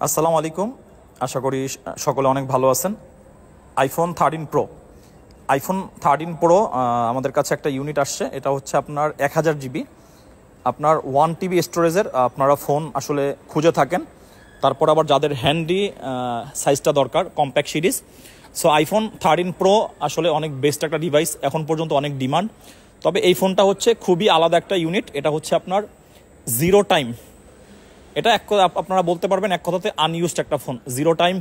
আসসালামু আলাইকুম। আশা করি সকলে অনেক ভালো আছেন। আইফোন 13 প্রো আমাদের কাছে একটা ইউনিট আসছে। এটা হচ্ছে আপনার 1000 জিবি, আপনার 1 টিবি স্টোরেজের। আপনারা ফোন আসলে খুঁজে থাকেন, তারপর আবার যাদের হ্যান্ডি সাইজটা দরকার, compact series. So iPhone 13 pro আসলে অনেক বেস্ট একটা ডিভাইস, এখন পর্যন্ত অনেক ডিমান্ড। তবে এই ফোনটা হচ্ছে খুবই আলাদা একটা ইউনিট। এটা হচ্ছে আপনার জিরো টাইম, এটা আপনারা বলতে পারবেন এক কথাতে আনইউজড একটা ফোন, জিরো টাইম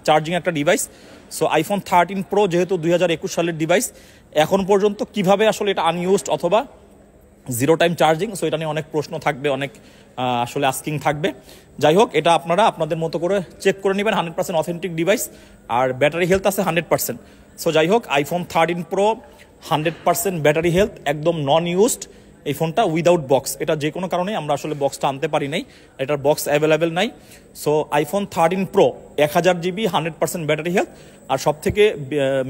চার্জিং একটা ডিভাইস। সো আইফোন 13 প্রো যেহেতু 2021 সালের ডিভাইস, এখন পর্যন্ত কিভাবে আসলে এটা আনইউজড অথবা জিরো টাইম চার্জিং, সো এটা নিয়ে অনেক প্রশ্ন থাকবে, অনেক আসলে আস্কিং থাকবে। যাই হোক, এটা আপনারা আপনাদের মতো করে চেক করে নেবেন। 100% অথেন্টিক ডিভাইস, আর ব্যাটারি হেলথ আছে 100%। সো যাই হোক, আইফোন 13 প্রো 100% ব্যাটারি হেলথ, একদম নন ইউজড এই ফোনটা, উইদাউট বক্স। এটা যে কোনো কারণে আমরা আসলে বক্সটা আনতে পারি নাই, এটার বক্স অ্যাভেলেবেল নাই। So iPhone 13 pro 1000 GB, 100% battery health. আর সব থেকে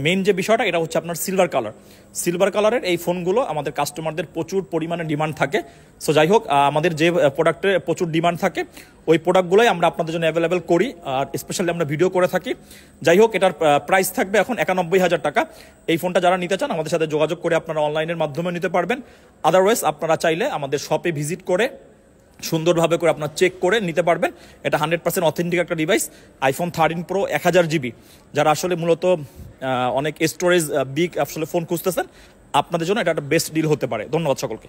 মেইন যে বিষয়টা, এটা হচ্ছে আপনার সিলভার কালারের এই ফোনগুলো আমাদের কাস্টমারদের প্রচুর পরিমাণে ডিমান্ড থাকে। সো যাই হোক, আমাদের যে প্রোডাক্টে প্রচুর ডিমান্ড থাকে, ওই প্রোডাক্টগুলোই আমরা আপনাদের জন্য অ্যাভেলেবেল করি, আর স্পেশালি আমরা ভিডিও করে থাকি। যাই হোক, এটার প্রাইস থাকবে এখন 91,000 টাকা। এই ফোনটা যারা নিতে চান আমাদের সাথে যোগাযোগ করে আপনারা অনলাইনের মাধ্যমে নিতে পারবেন। আদারওয়াইজ আপনারা চাইলে আমাদের শপে ভিজিট করে সুন্দরভাবে করে আপনার চেক করে নিতে পারবেন। এটা 100% অথেন্টিক একটা ডিভাইস, আইফোন 13 প্রো 1000 জিবি। যারা আসলে মূলত অনেক স্টোরেজ বিগ আসলে ফোন খুঁজতেছেন, আপনাদের জন্য এটা একটা বেস্ট ডিল হতে পারে। ধন্যবাদ সকলকে।